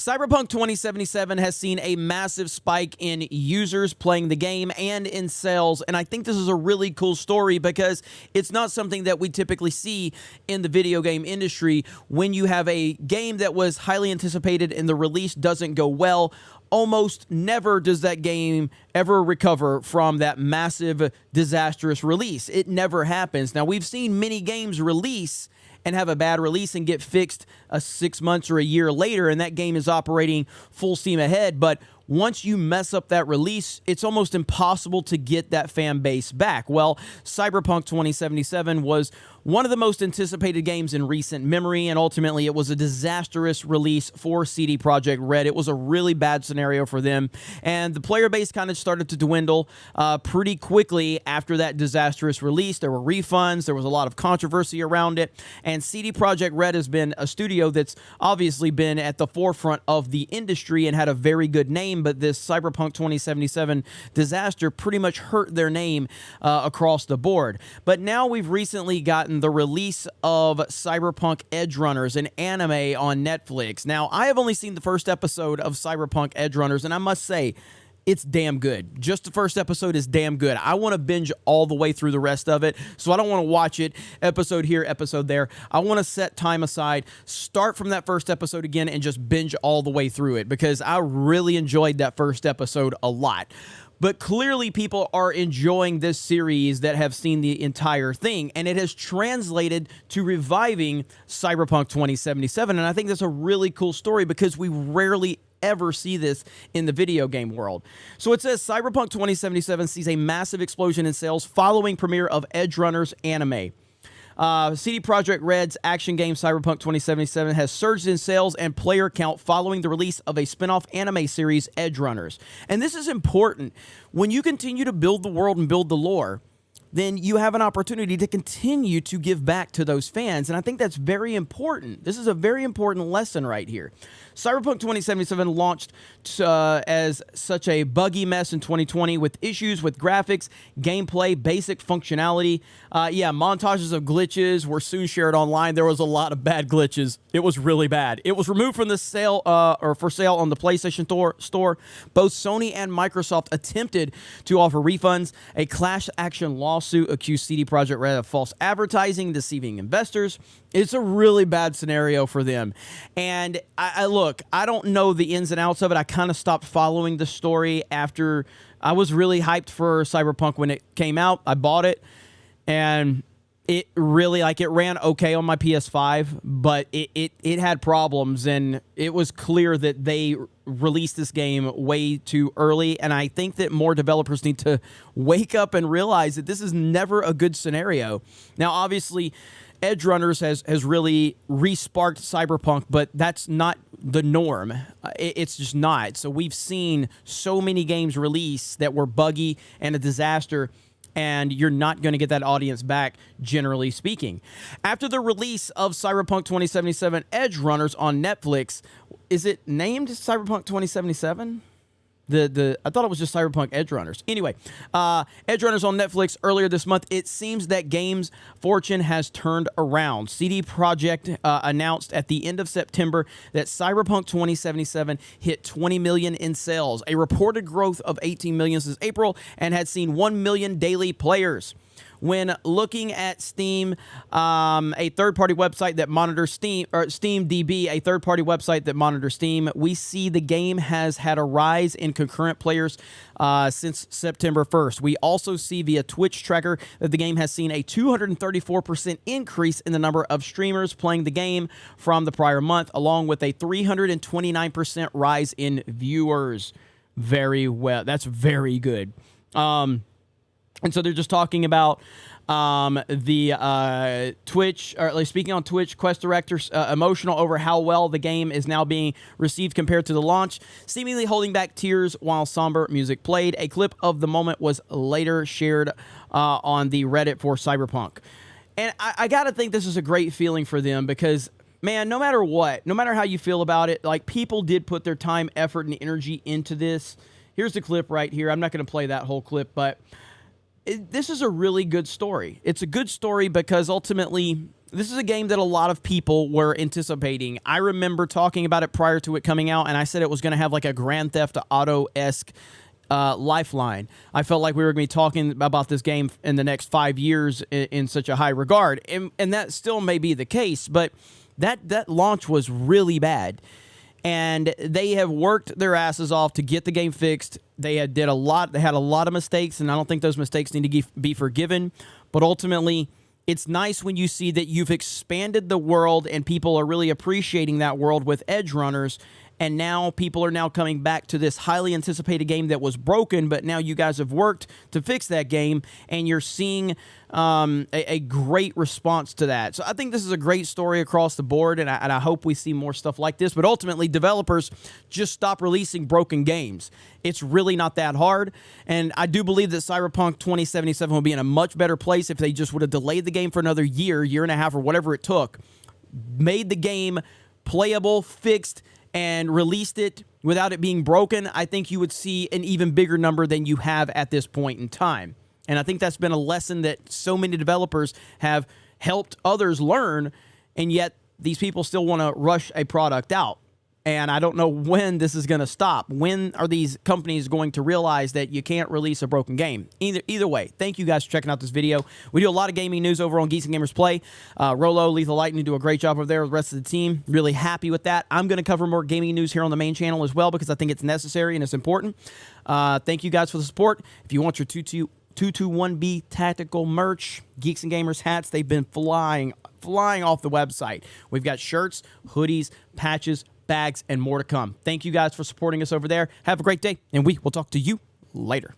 Cyberpunk 2077 has seen a massive spike in users playing the game and in sales, and I think this is a really cool story because it's not something that we typically see in the video game industry. When you have a game that was highly anticipated and the release doesn't go well, almost never does that game ever recover from that massive, disastrous release. It never happens. Now, we've seen many games release and have a bad release and get fixed 6 months or a year later, and that game is operating full steam ahead. But once you mess up that release, it's almost impossible to get that fan base back. Well, Cyberpunk 2077 was one of the most anticipated games in recent memory, and ultimately it was a disastrous release for CD Projekt Red. It was a really bad scenario for them, and the player base kind of started to dwindle pretty quickly after that disastrous release. There were refunds, there was a lot of controversy around it, and CD Projekt Red has been a studio that's obviously been at the forefront of the industry and had a very good name, but this Cyberpunk 2077 disaster pretty much hurt their name across the board. But now we've recently gotten the release of Cyberpunk Edgerunners, an anime on Netflix. Now, I have only seen the first episode of Cyberpunk Edgerunners, and I must say, it's damn good. Just the first episode is damn good. I want to binge all the way through the rest of it, so I don't want to watch it episode here, episode there. I want to set time aside, start from that first episode again, and just binge all the way through it because I really enjoyed that first episode a lot. But clearly people are enjoying this series that have seen the entire thing, and it has translated to reviving Cyberpunk 2077, and I think that's a really cool story because we rarely ever see this in the video game world. So it says Cyberpunk 2077 sees a massive explosion in sales following premiere of Edgerunners anime. CD Projekt Red's action game Cyberpunk 2077 has surged in sales and player count following the release of a spin-off anime series, Edgerunners. And this is important. When you continue to build the world and build the lore, then you have an opportunity to continue to give back to those fans. And I think that's very important. This is a very important lesson right here. Cyberpunk 2077 launched as such a buggy mess in 2020 with issues with graphics, gameplay, basic functionality. Montages of glitches were soon shared online. There was a lot of bad glitches. It was really bad. It was removed from the sale or for sale on the PlayStation store. Both Sony and Microsoft attempted to offer refunds. A class action lawsuit accused CD Projekt Red of false advertising, deceiving investors. It's a really bad scenario for them. And I don't know the ins and outs of it. I kind of stopped following the story after I was really hyped for Cyberpunk when it came out. I bought it, and it really, it ran okay on my PS5, but it had problems, and it was clear that they released this game way too early, and I think that more developers need to wake up and realize that this is never a good scenario. Now, obviously, Edgerunners has really re-sparked Cyberpunk, but that's not the norm. It's just not. So we've seen so many games release that were buggy and a disaster, and you're not going to get that audience back, generally speaking. After the release of Cyberpunk 2077 Edgerunners on Netflix, is it named Cyberpunk 2077? I thought it was just Cyberpunk Edgerunners. Anyway, Edgerunners on Netflix earlier this month. It seems that games fortune has turned around. CD Projekt announced at the end of September that Cyberpunk 2077 hit 20 million in sales, a reported growth of 18 million since April, and had seen 1 million daily players. When looking at Steam, a third-party website that monitors Steam, or SteamDB, a third-party website that monitors Steam, we see the game has had a rise in concurrent players since September 1st. We also see via Twitch tracker that the game has seen a 234% increase in the number of streamers playing the game from the prior month, along with a 329% rise in viewers. Very well. That's very good. And so they're just talking about the Twitch, or at least speaking on Twitch, Quest directors emotional over how well the game is now being received compared to the launch, seemingly holding back tears while somber music played. A clip of the moment was later shared on the Reddit for Cyberpunk. And I got to think this is a great feeling for them because, man, no matter what, no matter how you feel about it, people did put their time, effort, and energy into this. Here's the clip right here. I'm not going to play that whole clip, but this is a really good story. It's a good story because ultimately This is a game that a lot of people were anticipating. I remember talking about it prior to it coming out, and I said it was going to have like a Grand Theft Auto-esque lifeline. I felt like we were going to be talking about this game in the next 5 years in such a high regard, and that still may be the case, but that launch was really bad. And they have worked their asses off to get the game fixed. They had a lot of mistakes, and I don't think those mistakes need to be forgiven. But ultimately, it's nice when you see that you've expanded the world and people are really appreciating that world with Edge Runners. And now people are now coming back to this highly anticipated game that was broken, but now you guys have worked to fix that game, and you're seeing a great response to that. So I think this is a great story across the board, and I hope we see more stuff like this. But ultimately, developers just stop releasing broken games. It's really not that hard, and I do believe that Cyberpunk 2077 will be in a much better place if they just would have delayed the game for another year and a half, or whatever it took, made the game playable, fixed, and released it without it being broken. I think you would see an even bigger number than you have at this point in time. And I think that's been a lesson that so many developers have helped others learn, and yet these people still want to rush a product out. And I don't know when this is going to stop. When are these companies going to realize that you can't release a broken game? Either way, thank you guys for checking out this video. We do a lot of gaming news over on Geeks Gamers Play. Rolo, Lethal Lightning do a great job over there with the rest of the team. Really happy with that. I'm going to cover more gaming news here on the main channel as well because I think it's necessary and it's important. Thank you guys for the support. If you want your 221B tactical merch, Geeks and Gamers hats, they've been flying off the website. We've got shirts, hoodies, patches, bags, and more to come. Thank you guys for supporting us over there. Have a great day, and we will talk to you later.